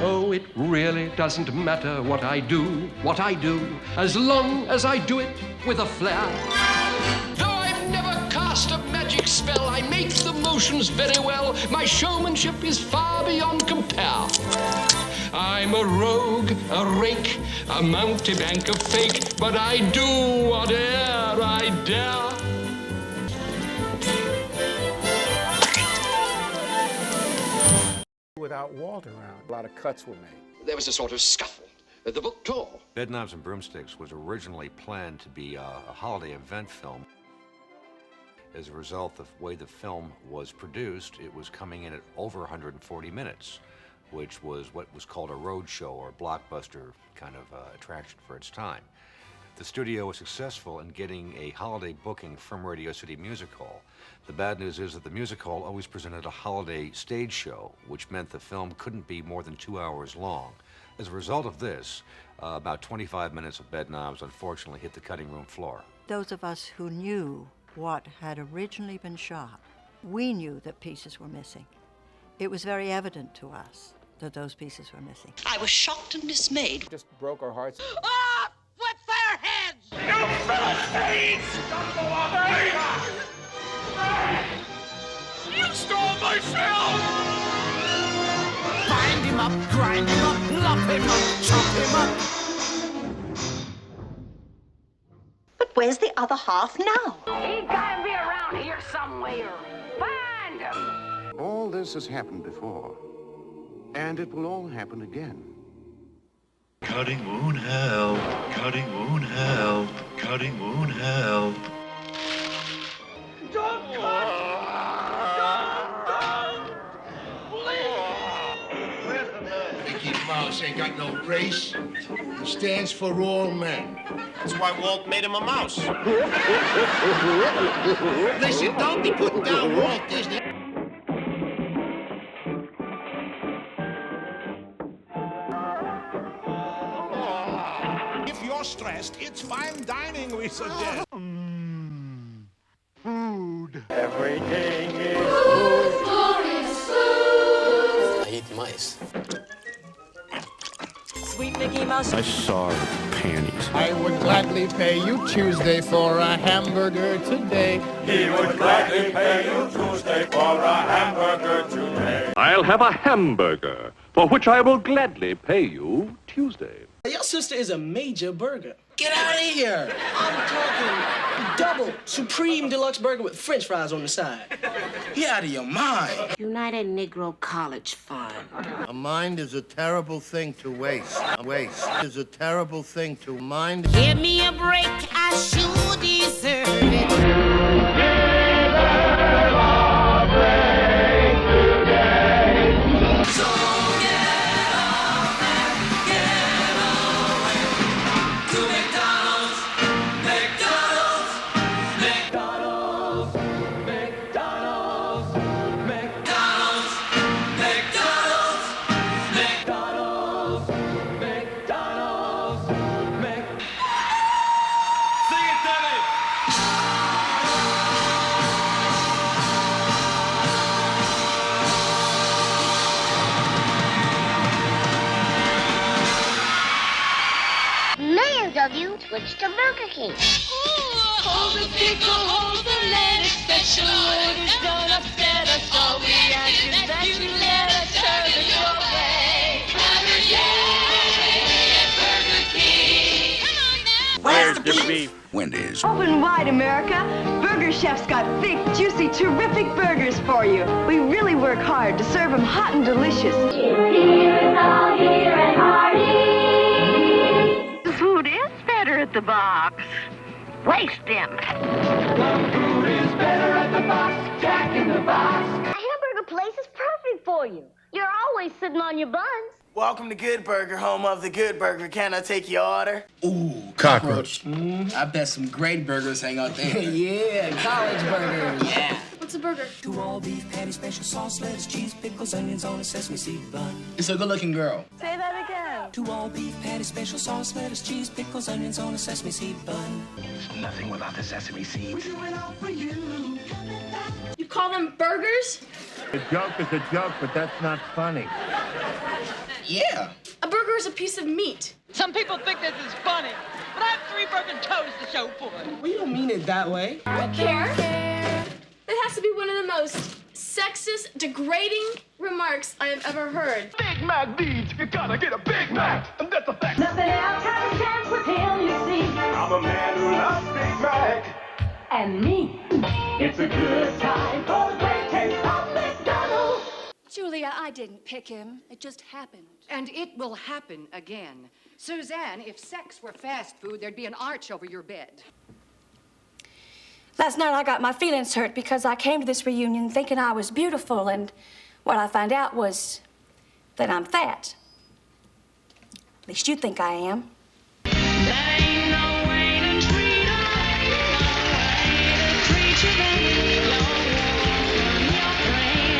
Oh, it really doesn't matter what I do, as long as I do it with a flair. Though I've never cast a magic spell, I make the motions very well. My showmanship is far beyond compare. I'm a rogue, a rake, a mountebank of fake, but I do whatever I dare. Without Walt around, a lot of cuts were made. There was a sort of scuffle. The book tore. Bedknobs and Broomsticks was originally planned to be a holiday event film. As a result of the way the film was produced, it was coming in at over 140 minutes, which was what was called a road show or blockbuster kind of attraction for its time. The studio was successful in getting a holiday booking from Radio City Music Hall. The bad news is that the music hall always presented a holiday stage show, which meant the film couldn't be more than 2 hours long. As a result of this, about 25 minutes of Bedknobs unfortunately hit the cutting room floor. Those of us who knew what had originally been shot, we knew that pieces were missing. It was very evident to us that those pieces were missing. I was shocked and dismayed. Just broke our hearts. Ah! Flip their heads! You Philistines! You stole my film! Bind him up, grind him up, lop him up, chop him up. But where's the other half now? He gotta be around here somewhere. Find him! All this has happened before, and it will all happen again. Cutting won't help, cutting won't help, cutting won't help. Don't cut! Don't! Please! Mickey Mouse ain't got no race. He stands for all men. That's why Walt made him a mouse. Listen, don't be putting down Walt Disney. If you're stressed, it's fine dining, we suggest. Food. Everything is I eat mice. Sweet Mickey Mouse. I saw her panties. I would gladly pay you Tuesday for a hamburger today. He would gladly pay you Tuesday for a hamburger today. I'll have a hamburger, for which I will gladly pay you Tuesday. Your sister is a major burger. Get out of here! I'm talking double supreme deluxe burger with french fries on the side. You're out of your mind. United Negro College Fund. A mind is a terrible thing to waste. Waste is a terrible thing to mind. Give me a break, I sure deserve it. Millions of you switched to Burger King. Hold the pickle, hold the lettuce, special orders don't upset us. All we ask is that you let us serve it your way. Burger King, Burger King. Where's the beef? Wendy's. Open wide, America. Burger Chef's got thick, juicy, terrific burgers for you. We really work hard to serve them hot and delicious. Here all here and hearty. The food is better at the box. Waste them. The food is better at the box. Jack in the box. A hamburger place is perfect for you. You're always sitting on your buns. Welcome to Good Burger, home of the Good Burger. Can I take your order? Ooh, cockroach. I bet some great burgers hang out there. Yeah, college burgers. Yeah. What's a burger? 2 all-beef patty, special sauce, lettuce, cheese, pickles, onions on a sesame seed bun. It's a good-looking girl. Say that again. 2 all-beef patty, special sauce, lettuce, cheese, pickles, onions on a sesame seed bun. It's nothing without the sesame seeds. We do it all for you. You call them burgers? A joke is a joke, but that's not funny. Yeah. A burger is a piece of meat. Some people think this is funny, but I have 3 broken toes to show for it. Well, you don't mean it that way. I don't care. That has to be one of the most sexist, degrading remarks I have ever heard. Big Mac needs, you gotta get a Big Mac, and that's a fact. Nothing else has a chance with him, you see. I'm a man who loves Big Mac. And me. It's a good time for the great taste of McDonald's. Julia, I didn't pick him. It just happened. And it will happen again. Suzanne, if sex were fast food, there'd be an arch over your bed. Last night I got my feelings hurt because I came to this reunion thinking I was beautiful, and what I found out was that I'm fat. At least you think I am. That ain't no way to treat a lady, no way to treat you then. Your woman, your friend.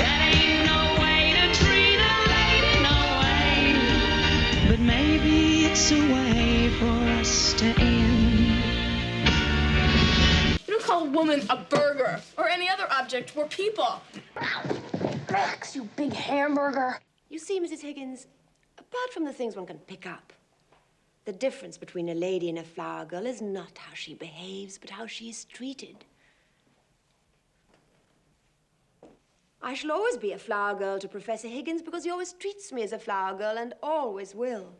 That ain't no way to treat a lady, no way. But maybe it's a way for us to end. You don't call a woman a burger or any other object. We're people. Rex, you big hamburger. You see, Mrs. Higgins, apart from the things one can pick up, the difference between a lady and a flower girl is not how she behaves, but how she is treated. I shall always be a flower girl to Professor Higgins because he always treats me as a flower girl and always will.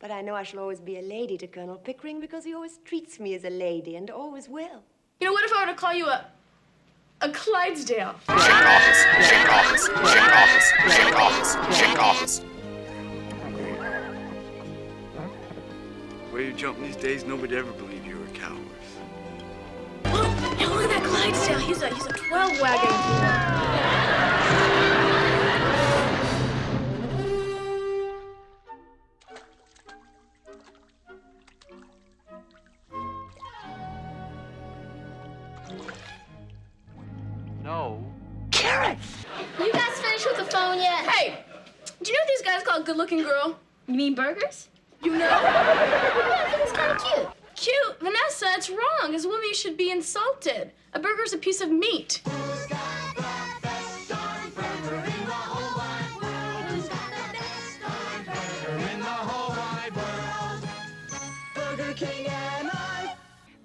But I know I shall always be a lady to Colonel Pickering because he always treats me as a lady and always will. You know, what if I were to call you a Clydesdale? Check office, check office, check office, check office, check office. Where you jump these days, nobody ever believed you were a coward. Hey, look at that Clydesdale. He's a 12 wagon. No. Carrots! You guys finished with the phone yet? Hey, do you know what these guys call a good-looking girl? You mean burgers? You know? I think it's kind of cute. Cute? Vanessa, it's wrong. As a woman, you should be insulted. A burger's a piece of meat.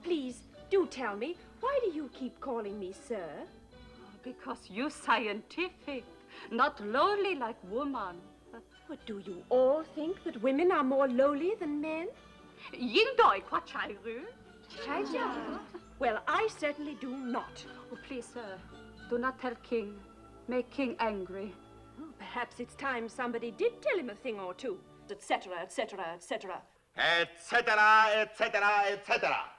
Please, do tell me, why do you keep calling me sir? Because you're scientific, not lowly like woman. But do you all think that women are more lowly than men? Well, I certainly do not. Oh, please, sir, do not tell King. Make King angry. Oh, perhaps it's time somebody did tell him a thing or two, etc., etc., etc. Etc., etc., etc.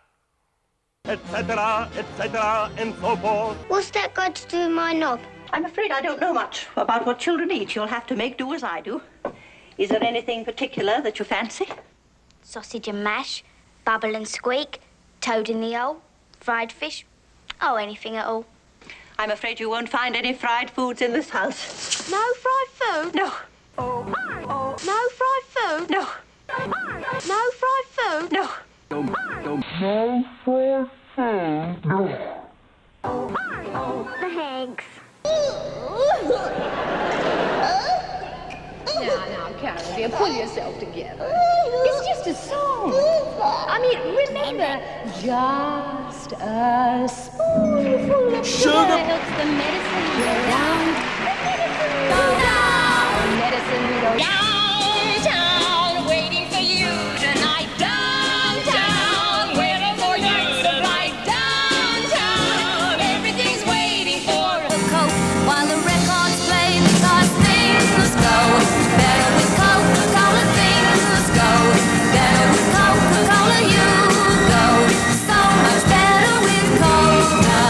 Etc., etc., and so forth. What's that got to do with my knob? I'm afraid I don't know much about what children eat. You'll have to make do as I do. Is there anything particular that you fancy? Sausage and mash, bubble and squeak, toad in the hole, fried fish. Oh, anything at all. I'm afraid you won't find any fried foods in this house. No fried food? No. Oh. No fried food? No. No fried food? No. No fried food? No. Thanks. Now, Carol, dear, pull yourself together. It's just a song. I mean, remember, just a spoonful of sugar helps the medicine go down. The medicine go downtown, waiting for you tonight. Downtown, waiting for you tonight. Downtown, everything's waiting for a coat while the records play because things must go better with Coca-Cola. Things must go better with Coca-Cola. You go so much better with Coca-Cola.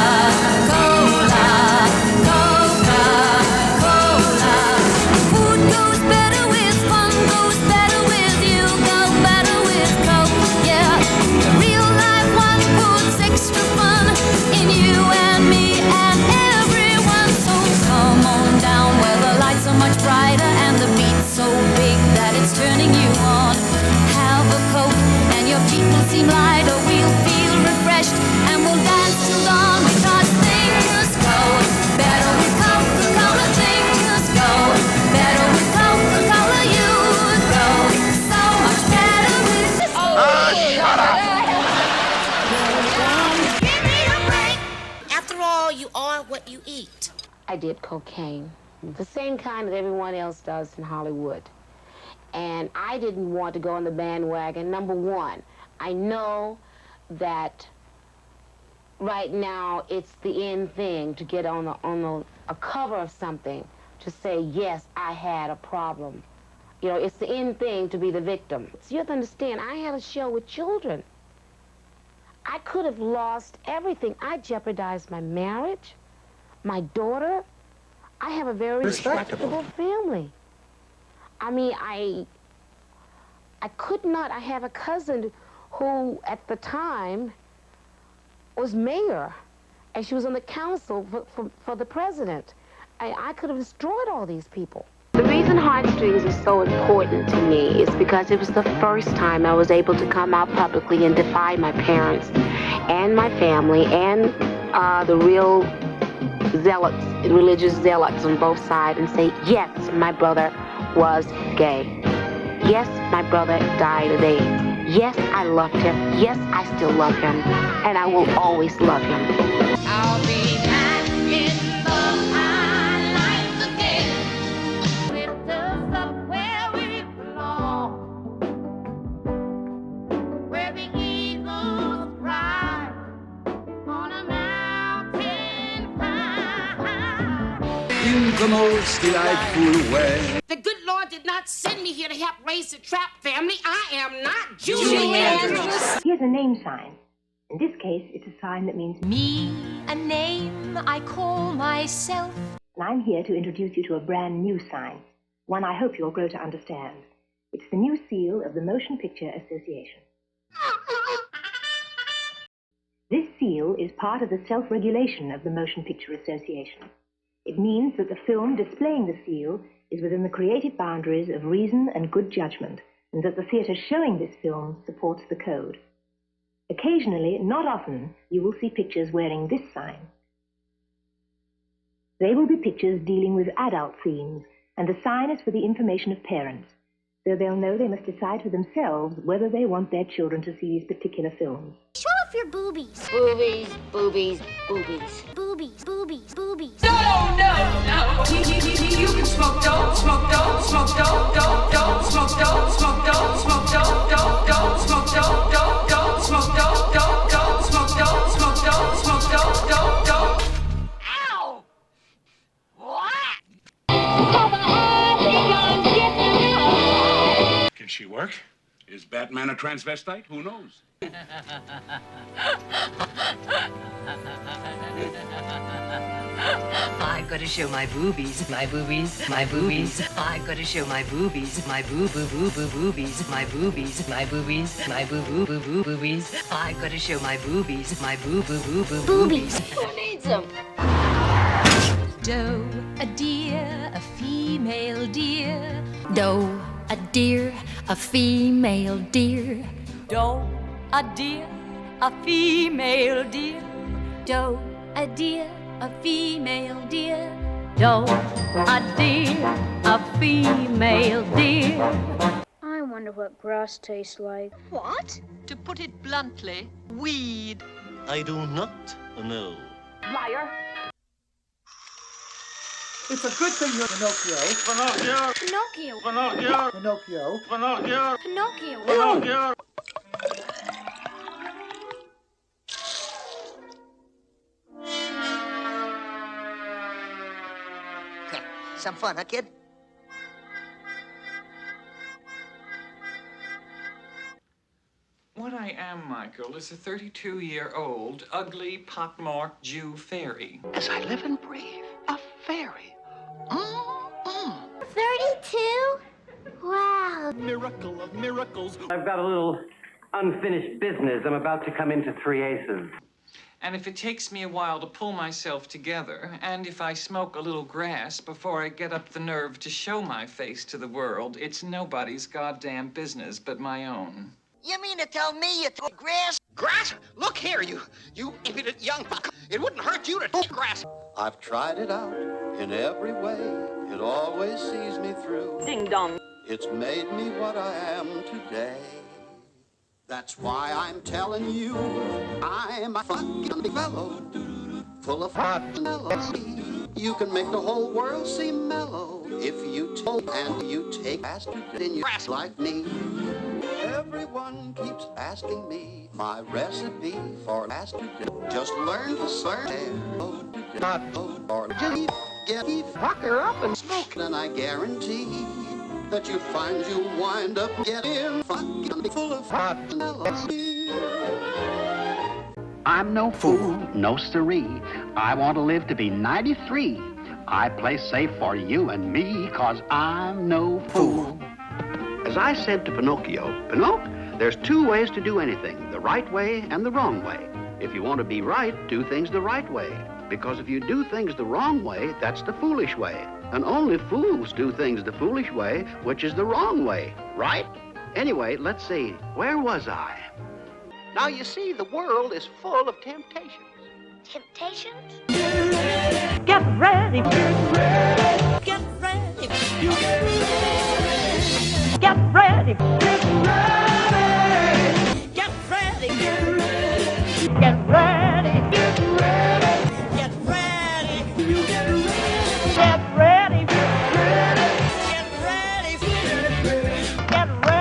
Coca-Cola. Food goes better with what you eat. I did cocaine, the same kind that everyone else does in Hollywood. And I didn't want to go on the bandwagon. Number one, I know that right now it's the in thing to get on a cover of something to say, yes, I had a problem. You know, it's the in thing to be the victim. So you have to understand, I had a show with children. I could have lost everything. I jeopardized my marriage, my daughter. I have a very respectable family. I mean, I could not. I have a cousin who, at the time, was mayor, and she was on the council for the president. I could have destroyed all these people. The reason Heartstrings is so important to me is because it was the first time I was able to come out publicly and defy my parents and my family and the real zealots, religious zealots on both sides, and say, yes, my brother was gay. Yes, my brother died of AIDS. Yes, I loved him. Yes, I still love him. And I will always love him. I'll be back in the high life again. Lift us up where we belong, where the eagles cry on a mountain high. In the most delightful way. The good Lord did not send me here to help raise the Trapp family. I am not Julie Andrews. Here's a name sign. In this case, it's a sign that means Me, a name I call myself. And I'm here to introduce you to a brand new sign, one I hope you'll grow to understand. It's the new seal of the Motion Picture Association. This seal is part of the self-regulation of the Motion Picture Association. It means that the film displaying the seal is within the creative boundaries of reason and good judgment, and that the theatre showing this film supports the code. Occasionally, not often, you will see pictures wearing this sign. They will be pictures dealing with adult themes, and the sign is for the information of parents, so they'll know they must decide for themselves whether they want their children to see these particular films. Show off your boobies. Boobies, boobies, boobies. Boobies, boobies, boobies. No, no, no. You can smoke dope, smoke dope, smoke dope, dope, dope, smoke dope, smoke dope, smoke dope, dope, dope, smoke dope, dope, dope, smoke dope, dope, dope, smoke dope, smoke dope, smoke dope, dope, dope. Ow! What? Can she work? Is Batman a transvestite? Who knows? I've got to show my boobies, my boobies, my boobies. I've got to show my boobies, my boo boo boo boo boobies, my boobies, my boobies, my boo boo boo boo boobies. I've got to show my boobies, my boo boo boo boo boobies. Who needs them? Doe, a deer, a female deer. Doe, a deer, a female deer. Doe, a deer, a female deer. Doe, a deer, a female deer. Doe, a deer, a female deer. I wonder what grass tastes like. What? To put it bluntly, weed. I do not know. Liar. It's a good thing you're Pinocchio. Pinocchio. Pinocchio. Pinocchio. Pinocchio. Pinocchio. Pinocchio. Pinocchio. Some fun, huh, kid? What I am, Michael, is a 32-year-old, ugly, pockmarked Jew fairy. As I live and breathe, a fairy. 32? Wow. Miracle of miracles. I've got a little unfinished business. I'm about to come into 3 aces. And if it takes me a while to pull myself together, and if I smoke a little grass before I get up the nerve to show my face to the world, it's nobody's goddamn business but my own. You mean to tell me you took grass? Grass? Look here, you impudent young fuck. It wouldn't hurt you to take grass. I've tried it out in every way. It always sees me through. Ding dong. It's made me what I am today. That's why I'm telling you I'm a fucking fellow. full of hot and mellow. You can make the whole world seem mellow if you told and you take faster than you ass like me. Everyone keeps asking me my recipe for faster. Just learn to learn. Not or just get fucker up and smoke, and I guarantee that you find you'll wind up getting fucking full of hot and mellow. I'm no fool, no siree. I want to live to be 93. I play safe for you and me, 'cause I'm no fool. As I said to Pinocchio, Pinocchio, there's two ways to do anything, the right way and the wrong way. If you want to be right, do things the right way. Because if you do things the wrong way, that's the foolish way. And only fools do things the foolish way, which is the wrong way, right? Anyway, let's see, where was I? Now, you see, the world is full of temptations. Temptations? Get ready. Get ready. Get ready. Get ready. Get ready. Get ready. Get ready. Get ready. Get ready. Get ready. Get ready. Get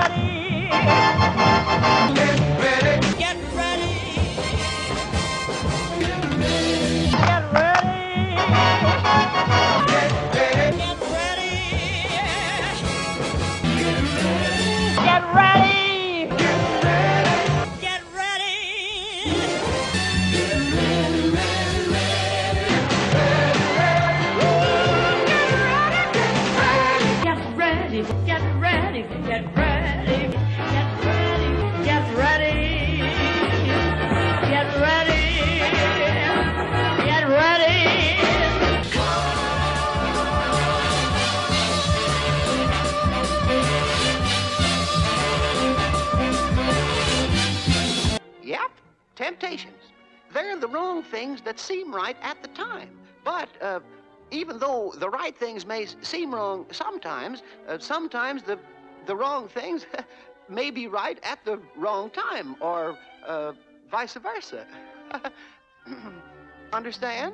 ready. Get ready. Get ready. Get ready. Get ready. Get ready. Yep, temptations. They're the wrong things that seem right at the time. But even though the right things may seem wrong sometimes, sometimes the wrong things may be right at the wrong time, or vice versa. Understand?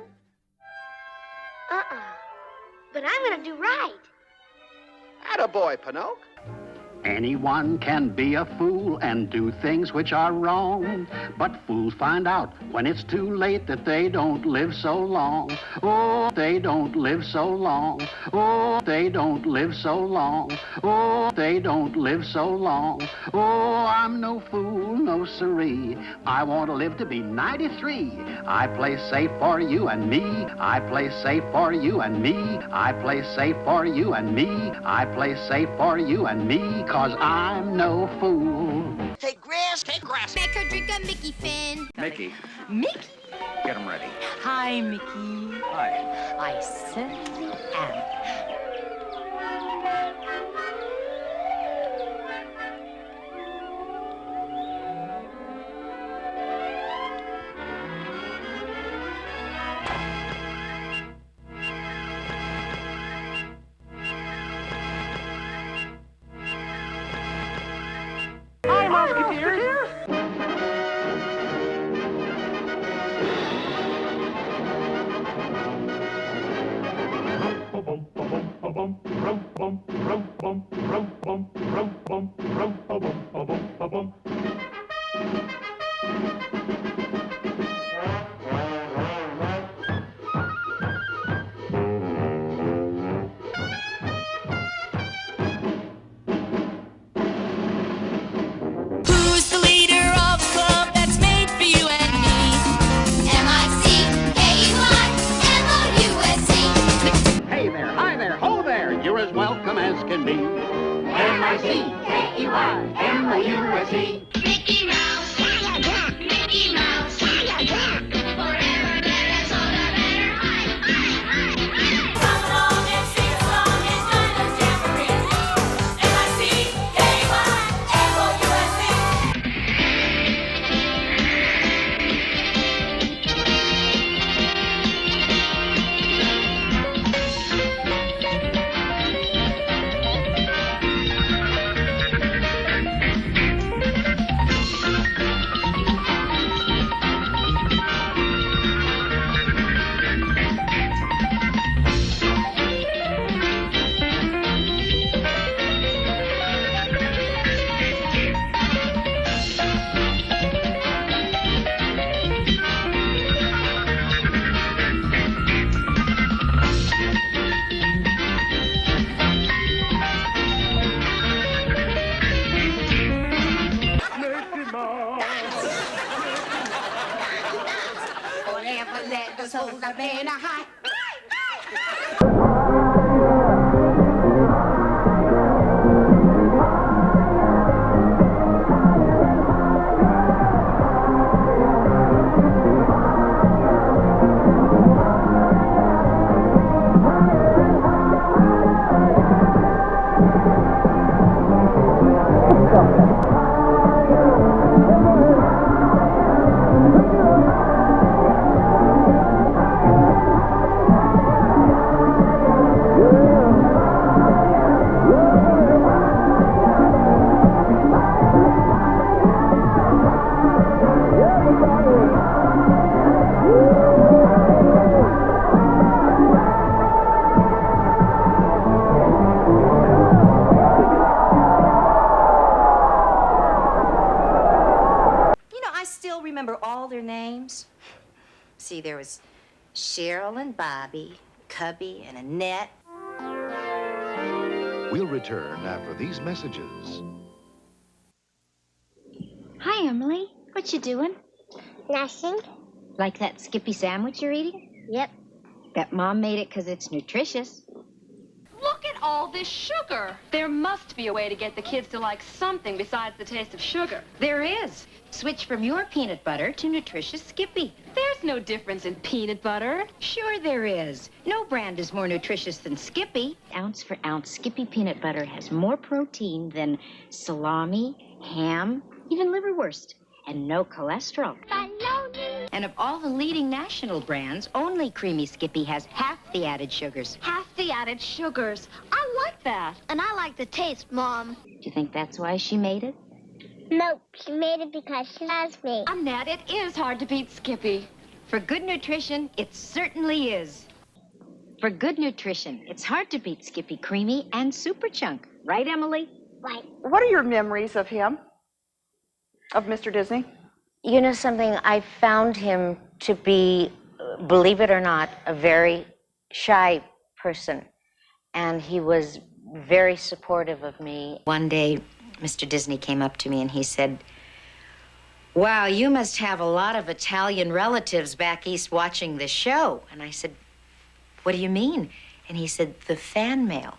But I'm gonna do right. Attaboy, Pinocchio. Anyone can be a fool and do things which are wrong, but fools find out when it's too late that they don't live so long. Oh, they don't live so long. Oh, they don't live so long. Oh, they don't live so long. Oh, I'm no fool, no siree. I want to live to be 93. I play safe for you and me. I play safe for you and me. I play safe for you and me. I play safe for you and me. 'Cause I'm no fool. Take grass, take grass. Make her drink a Mickey Finn. Mickey, Mickey? get him ready. Hi, Mickey. Hi. I certainly am. Hi, Musketeers. Who's the leader of a club that's made for you and me? M-I-C-K-E-Y-M-O-U-S-E. Hey there, hi there, ho there, you're as welcome as can be. M-I-C-K-E-Y-M-O-U-S-E. Mickey Mouse, Mickey Mouse, forever better, soda better, Come along and sing a song, it's Dinah's Jamboree. M-I-C-K-E-Y-M-O-U-S-E. let the soul of man high. Remember all their names? See, there was Cheryl and Bobby, Cubby and Annette. We'll return after these messages. Hi, Emily. What you doing? Nothing. Like that Skippy sandwich you're eating? Yep. Bet Mom made it because it's nutritious. Look at all this sugar. There must be a way to get the kids to like something besides the taste of sugar. There is. Switch from your peanut butter to nutritious Skippy. There's no difference in peanut butter. Sure there is. No brand is more nutritious than Skippy. Ounce for ounce, Skippy peanut butter has more protein than salami, ham, even liverwurst, and no cholesterol. And of all the leading national brands, only Creamy Skippy has half the added sugars. Half the added sugars. I like that. And I like the taste, Mom. Do you think that's why she made it? Nope, she made it because she loves me. Annette, it is hard to beat Skippy. For good nutrition, it certainly is. For good nutrition, it's hard to beat Skippy Creamy and Super Chunk. Right, Emily? Right. What are your memories of him? Of Mr. Disney? You know something, I found him to be, believe it or not, a very shy person. And he was very supportive of me. One day, Mr. Disney came up to me and he said, "Wow, you must have a lot of Italian relatives back east watching this show." And I said, "What do you mean?" And he said, "The fan mail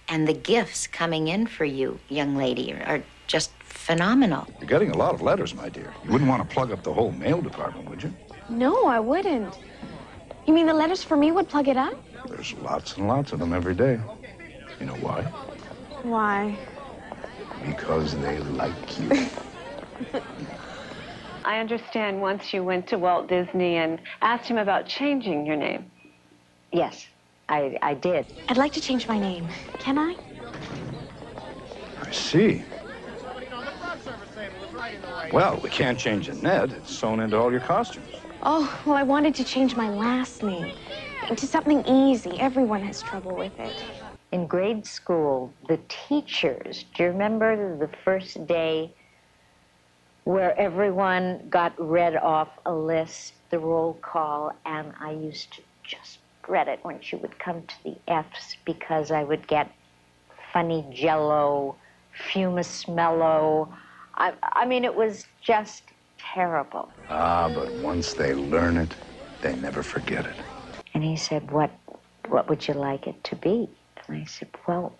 and the gifts coming in for you, young lady, are just phenomenal." You're getting a lot of letters, my dear. You wouldn't want to plug up the whole mail department, would you? No, I wouldn't. You mean the letters for me would plug it up? There's lots and lots of them every day. You know why? Why? Because they like you. I understand once you went to Walt Disney and asked him about changing your name. Yes, I did. I'd like to change my name. Can I? I see. Well, we can't change Annette. It's sewn into all your costumes. Oh, well, I wanted to change my last name to something easy. Everyone has trouble with it. In grade school, the teachers, do you remember the first day where everyone got read off a list, the roll call, and I used to just dread it when she would come to the F's because I would get funny jello, fumasmello. I mean, it was just terrible. Ah, but once they learn it, they never forget it. And he said, what would you like it to be? And I said, well,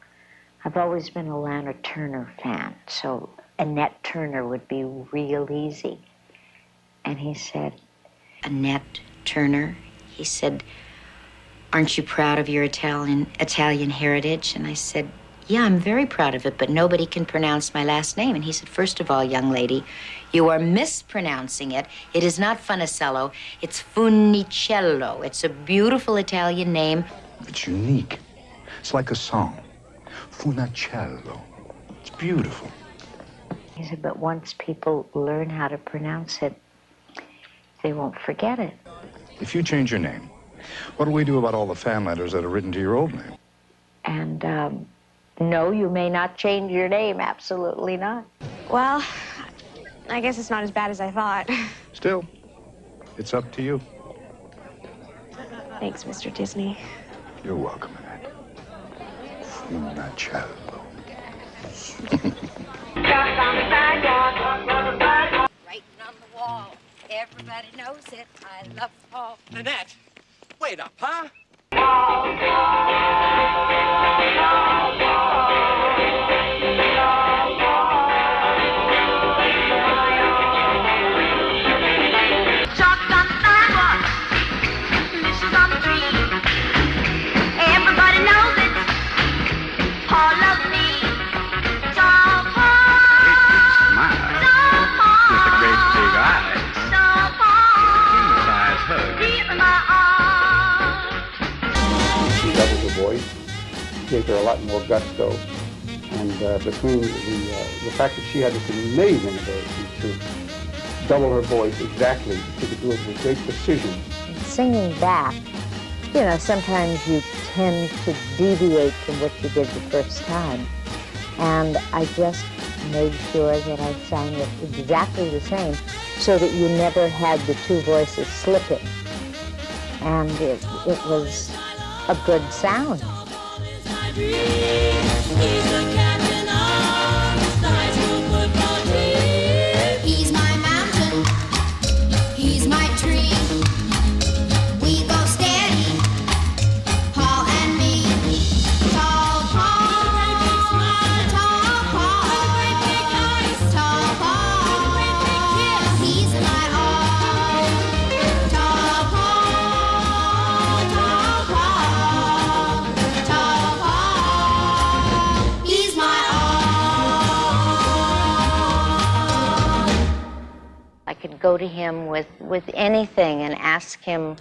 I've always been a Lana Turner fan, so Annette Turner would be real easy. And he said, Annette Turner? He said, "Aren't you proud of your Italian heritage?" And I said, "Yeah, I'm very proud of it, but nobody can pronounce my last name." And he said, "First of all, young lady, you are mispronouncing it. It is not Funicello, it's Funicello. It's a beautiful Italian name." It's unique. It's like a song. Funicello. It's beautiful. He said, but once people learn how to pronounce it, they won't forget it. If you change your name, what do we do about all the fan letters that are written to your old name? And, no, you may not change your name. Absolutely not. Well, I guess it's not as bad as I thought. Still, it's up to you. Thanks, Mr. Disney. You're welcome, Annette. Funicello. Writing on the wall. Everybody knows it. I love Paul. Nanette, wait up, huh? Chalk on the sidewalk, misses on the tree. Everybody knows it. Paul loves me. Tall Paul. Tall Paul. With the great big eyes. Tall Paul. King-size hug. Deep in my arms. She doubled her voice, gave her a lot more gusto, and between the fact that she had this amazing ability to double her voice exactly, she could do it with great precision. Singing back, you know, sometimes you tend to deviate from what you did the first time. And I just made sure that I sang it exactly the same so that you never had the two voices slipping. And it was a good sound. He's my mountain, he's my tree. We go steady, Paul and me. Tall Paul, tall Paul, tall Paul. He's my all. Tall Paul, tall Paul, tall Paul. He's my I could go to him with anything and ask him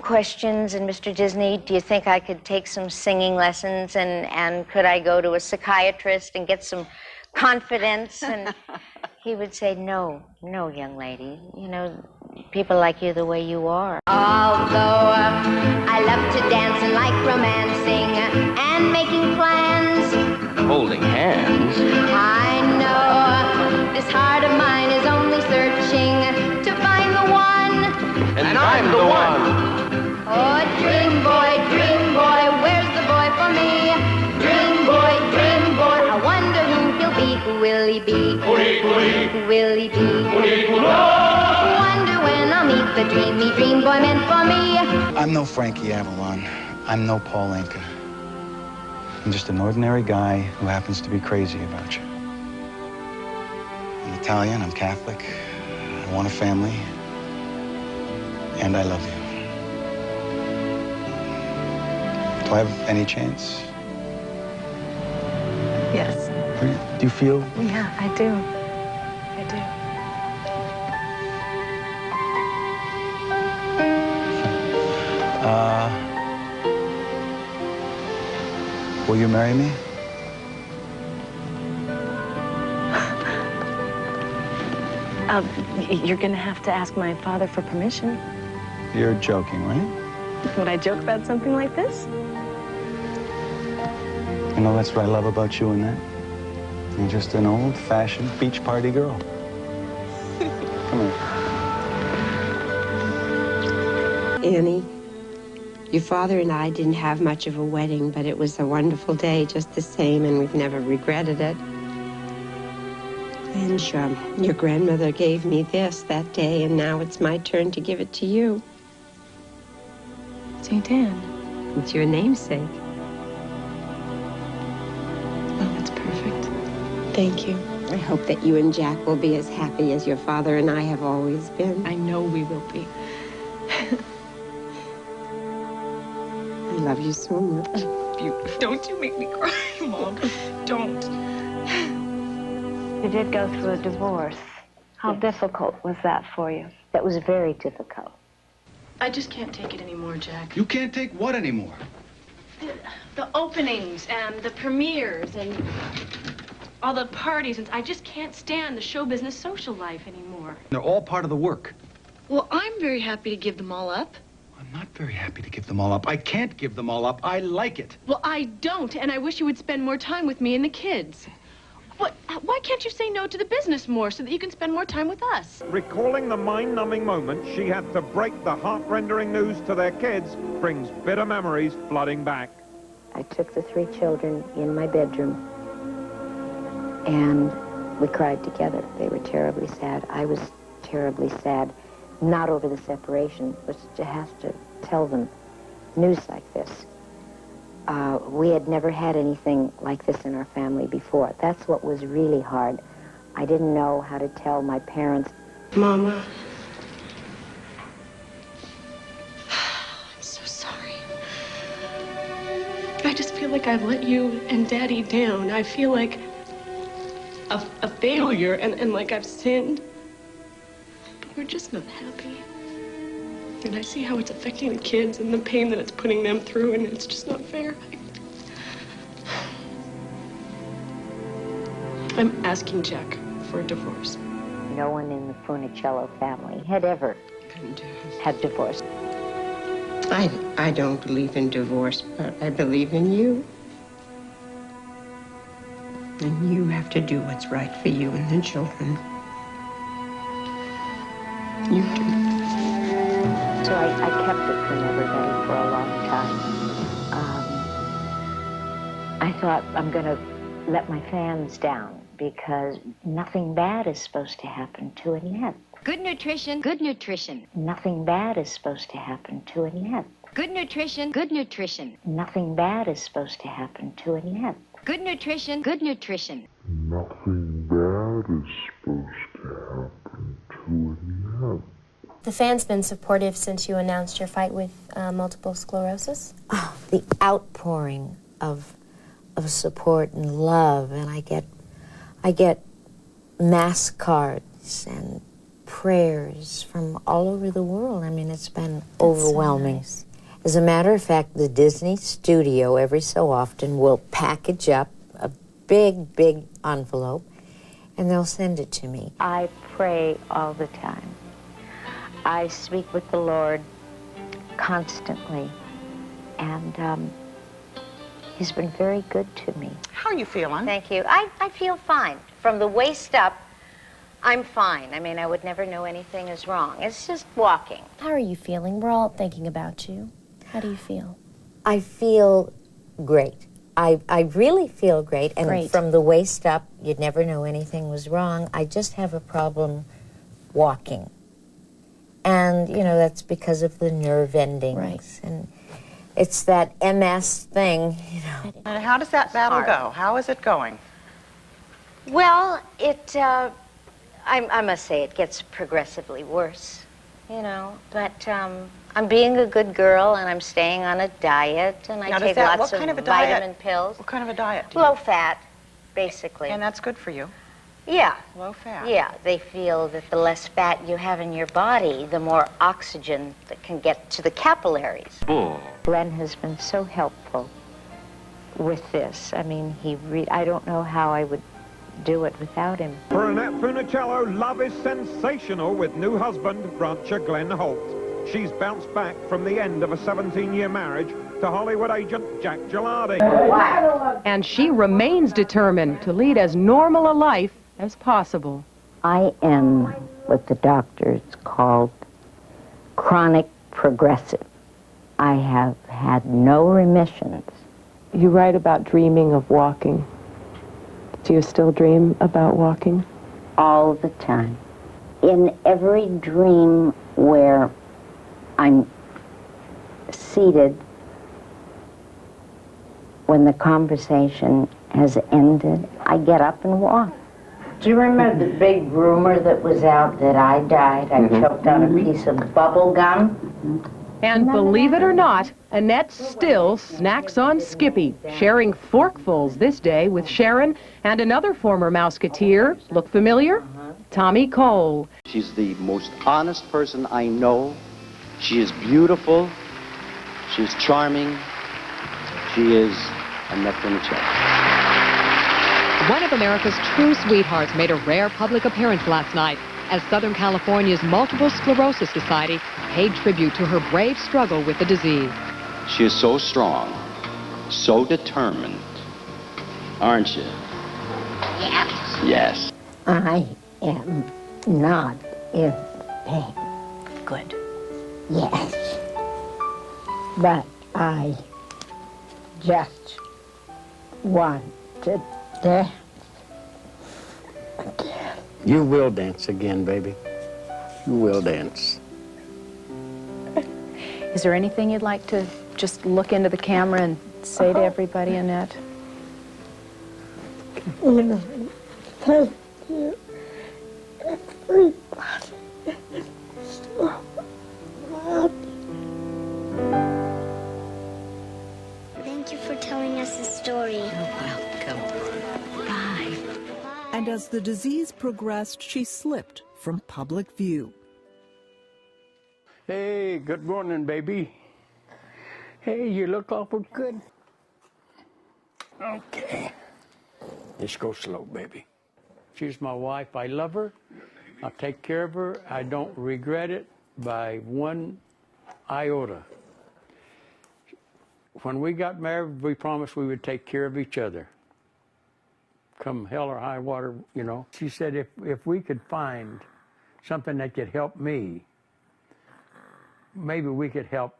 questions. And Mr. Disney, do you think I could take some singing lessons? And could I go to a psychiatrist and get some confidence? And he would say, no, young lady. You know, people like you the way you are. Although I love to dance and like romancing and making plans, Holding hands. I know this heart of mine is only searching to find the one. And I'm the one. Oh, dream boy, where's the boy for me? Dream boy, I wonder who he'll be. Who will he be? Who will he be? Wonder when I'll meet the dream boy meant for me. I'm no Frankie Avalon. I'm no Paul Anka. I'm just an ordinary guy who happens to be crazy about you. I'm Italian, I'm Catholic, I want a family, and I love you. Do I have any chance? Yes. Do you feel? Yeah, I do. Will you marry me? You're gonna have to ask my father for permission. You're joking, right? Would I joke about something like this? You know, that's what I love about you and that. You're just an old-fashioned beach party girl. Come here. Annie, your father and I didn't have much of a wedding, but it was a wonderful day just the same, and we've never regretted it. And your grandmother gave me this that day, and now it's my turn to give it to you. St. Anne. It's your namesake. Oh, that's perfect. Thank you. I hope that you and Jack will be as happy as your father and I have always been. I know we will be. I love you so much. Don't you make me cry, Mom. Don't. You did go through a divorce. How difficult was that for you? That was very difficult. I just can't take it anymore, Jack. You can't take what anymore? The openings and the premieres and all the parties, and I just can't stand the show business social life anymore. They're all part of the work. Well, I'm very happy to give them all up. I'm not very happy to give them all up. I can't give them all up. I like it. Well, I don't, and I wish you would spend more time with me and the kids. Why can't you say no to the business more so that you can spend more time with us? Recalling the mind-numbing moment she had to break the heart-rendering news to their kids brings bitter memories flooding back. I took the 3 children in my bedroom, and we cried together. They were terribly sad. I was terribly sad, not over the separation, but to have to tell them news like this. We had never had anything like this in our family before. That's what was really hard. I didn't know how to tell my parents. Mama. I'm so sorry. I just feel like I've let you and Daddy down. I feel like a failure and like I've sinned. But we're just not happy. And I see how it's affecting the kids and the pain that it's putting them through, and it's just not fair. I'm asking Jack for a divorce. No one in the Funicello family had ever had divorce. I don't believe in divorce, but I believe in you. And you have to do what's right for you and the children. You do. So I kept it from everybody for a long time. I thought I'm going to let my fans down because nothing bad is supposed to happen to an yet. Good nutrition, good nutrition. Nothing bad is supposed to happen to an yet. Good nutrition, good nutrition. Nothing bad is supposed to happen to an yet. Good nutrition, good nutrition. Nothing bad is supposed to happen to an yet. The fans been supportive since you announced your fight with multiple sclerosis? Oh, the outpouring of support and love, and I get mass cards and prayers from all over the world. I mean, it's been overwhelming. So nice. As a matter of fact, the Disney studio every so often will package up a big, big envelope, and they'll send it to me. I pray all the time. I speak with the Lord constantly, and He's been very good to me. How are you feeling? Thank you. I feel fine. From the waist up, I'm fine. I mean, I would never know anything is wrong. It's just walking. How are you feeling? We're all thinking about you. How do you feel? I feel great. I really feel great. And Great. From the waist up, you'd never know anything was wrong. I just have a problem walking. And, you know, that's because of the nerve endings. Right. And it's that MS thing, you know. And how does that battle hard. go? How is it going? Well, I must say it gets progressively worse, you know. But I'm being a good girl, and I'm staying on a diet, and I take lots of vitamin pills. What kind of a diet do you Low fat, basically. And that's good for you. Yeah. Low fat. Yeah, they feel that the less fat you have in your body, the more oxygen that can get to the capillaries. Glenn has been so helpful with this. I mean, I don't know how I would do it without him. For Annette Funicello, love is sensational with new husband, rancher Glenn Holt. She's bounced back from the end of a 17-year marriage to Hollywood agent Jack Gilardi. And she remains determined to lead as normal a life as possible. I am what the doctors called chronic progressive. I have had no remissions. You write about dreaming of walking. Do you still dream about walking? All the time. In every dream where I'm seated, when the conversation has ended, I get up and walk. Do you remember the big rumor that was out that I died? I choked on a piece of bubble gum. And believe it or not, Annette still snacks on Skippy, sharing forkfuls this day with Sharon and another former Mouseketeer. Look familiar? Tommy Cole. She's the most honest person I know. She is beautiful. She's charming. She is Annette Funicello. One of America's true sweethearts made a rare public appearance last night as Southern California's Multiple Sclerosis Society paid tribute to her brave struggle with the disease. She is so strong, so determined, aren't you? Yes. Yes. I am not in pain. Good. Yes. But I just want to dance. You will dance again, baby. We'll dance. Is there anything you'd like to just look into the camera and say to everybody, Annette? Thank you, everybody. Thank you for telling us the story. You're welcome. Bye. And as the disease progressed, she slipped from public view. Hey, good morning, baby. Hey, you look awful good. Okay. Just go slow, baby. She's my wife. I love her. I'll take care of her. I don't regret it by one iota. When we got married, we promised we would take care of each other. Come hell or high water, you know. She said if we could find something that could help me, maybe we could help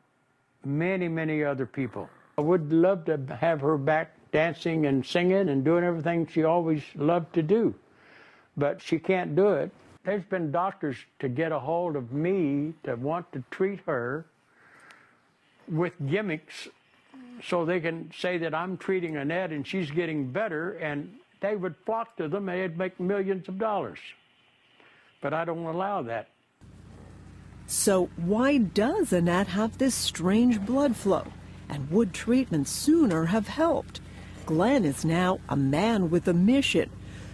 many, many other people. I would love to have her back dancing and singing and doing everything she always loved to do. But she can't do it. There's been doctors to get a hold of me to want to treat her with gimmicks so they can say that I'm treating Annette and she's getting better, and they would flock to them and they'd make millions of dollars. But I don't allow that. So why does Annette have this strange blood flow? And would treatment sooner have helped? Glenn is now a man with a mission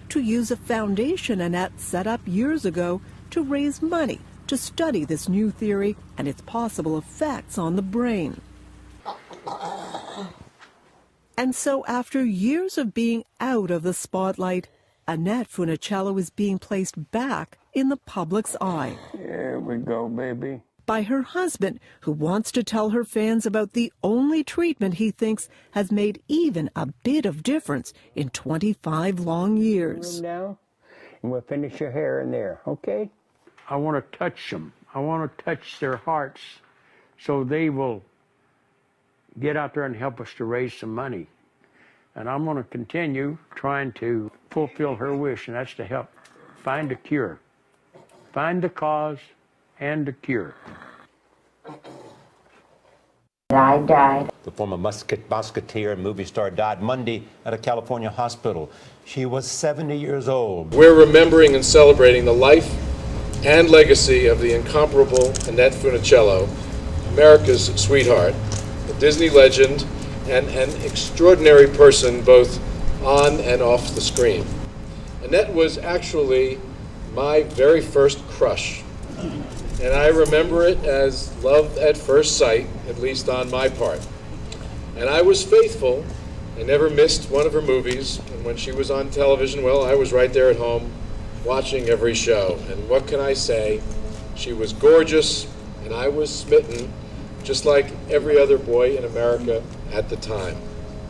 to use a foundation Annette set up years ago to raise money to study this new theory and its possible effects on the brain. And so after years of being out of the spotlight, Annette Funicello is being placed back in the public's eye. Here we go, baby. By her husband, who wants to tell her fans about the only treatment he thinks has made even a bit of difference in 25 long years. Now, and we'll finish your hair in there, okay? I want to touch them. I want to touch their hearts so they will get out there and help us to raise some money. And I'm going to continue trying to fulfill her wish, and that's to help find a cure. Find the cause and a cure. I died. The former musketeer and movie star died Monday at a California hospital. She was 70 years old. We're remembering and celebrating the life and legacy of the incomparable Annette Funicello, America's sweetheart, a Disney legend, and an extraordinary person both on and off the screen. Annette was actually my very first crush, and I remember it as love at first sight, at least on my part. And I was faithful. I never missed one of her movies, and when she was on television, well, I was right there at home watching every show. And what can I say? She was gorgeous, and I was smitten, just like every other boy in America at the time.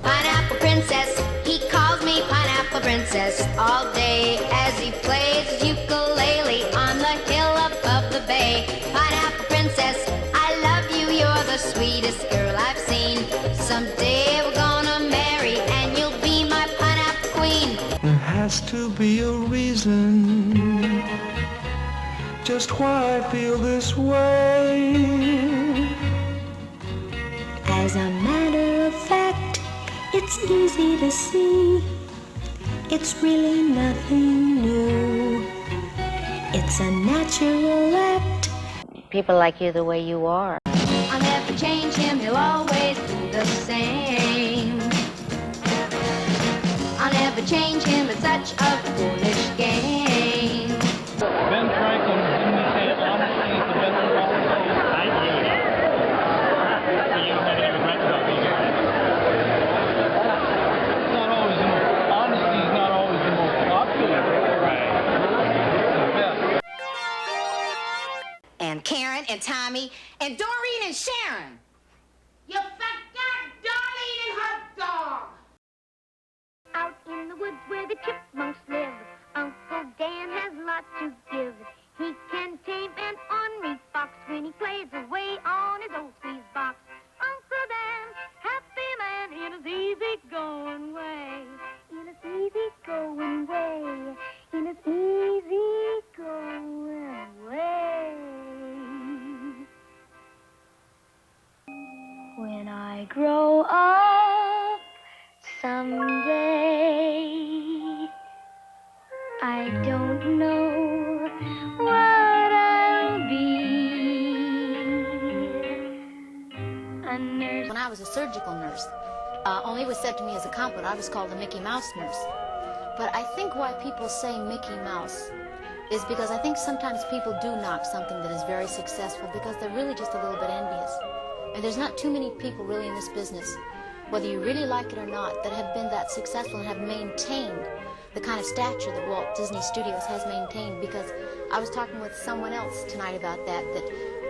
Pineapple Princess, he calls me Pineapple Princess all day as he plays his ukulele on the hill above the bay. Pineapple Princess, I love you, you're the sweetest girl I've seen. Someday we're gonna marry and you'll be my pineapple queen. There has to be a reason just why I feel this way. As a matter of fact, it's easy to see. It's really nothing new. It's a natural act. People like you the way you are. I'll never change him, he'll always do the same. I'll never change him, it's such a foolish game. Ben Franklin indicated honestly is the best of all time. I agree. So you don't have any regrets about being here? It's not always the most, honesty is not always the most popular. Right. And Karen and Tommy and Doreen and Sharon. You forgot Darlene and her dog. Out in the woods where the chipmunks live, Uncle Dan has lots to give. He can tame an ornery fox when he plays away on his old squeeze box. Uncle Dan, happy man in his easy-going way. In his easy-going way. In his easy-going way. grow up someday, I don't know what I'll be. A nurse. When I was a surgical nurse, only it was said to me as a compliment, I was called a Mickey Mouse nurse. But I think why people say Mickey Mouse is because I think sometimes people do knock something that is very successful because they're really just a little bit envious. And there's not too many people really in this business, whether you really like it or not, that have been that successful and have maintained the kind of stature that Walt Disney Studios has maintained. Because I was talking with someone else tonight about that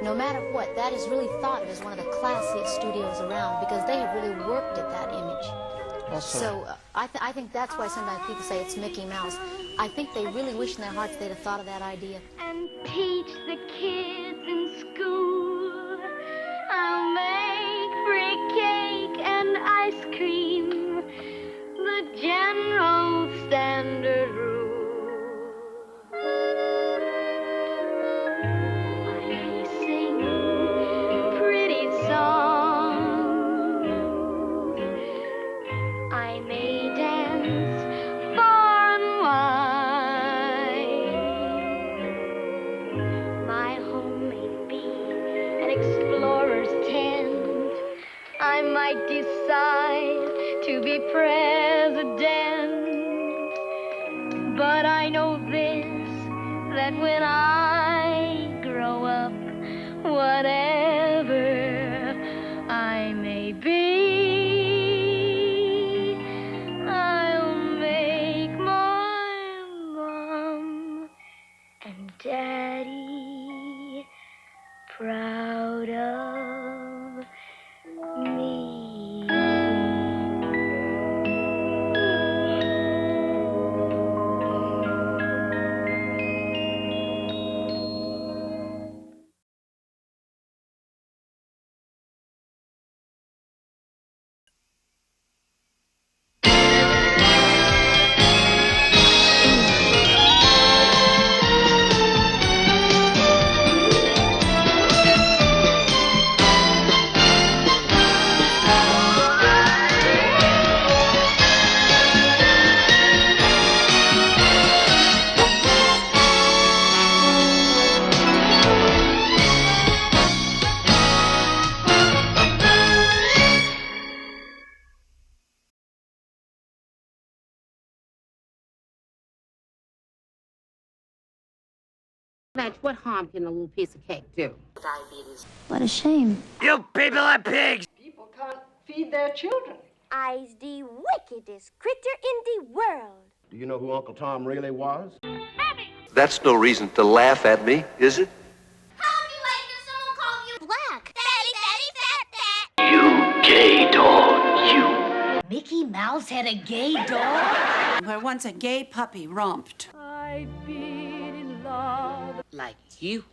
no matter what, that is really thought of as one of the classiest studios around because they have really worked at that image. So I think that's why sometimes people say it's Mickey Mouse. I think they really wish in their hearts they'd have thought of that idea. And teach the kids in school. I'll make free cake and ice cream, the general standard rule. I may sing pretty songs, I may dance far and wide. My home may be an explorer's tent. I might decide to be president. But I know this, that when I grow up, whatever I may be, I'll make my mom and daddy proud of me. Madge, what harm can a little piece of cake do? Diabetes. What a shame. You people are pigs! People can't feed their children. I's the wickedest critter in the world. Do you know who Uncle Tom really was? That's no reason to laugh at me, is it? Black. You gay dog, you. Mickey Mouse had a gay dog? Where once a gay puppy romped. I've been in love. Like you.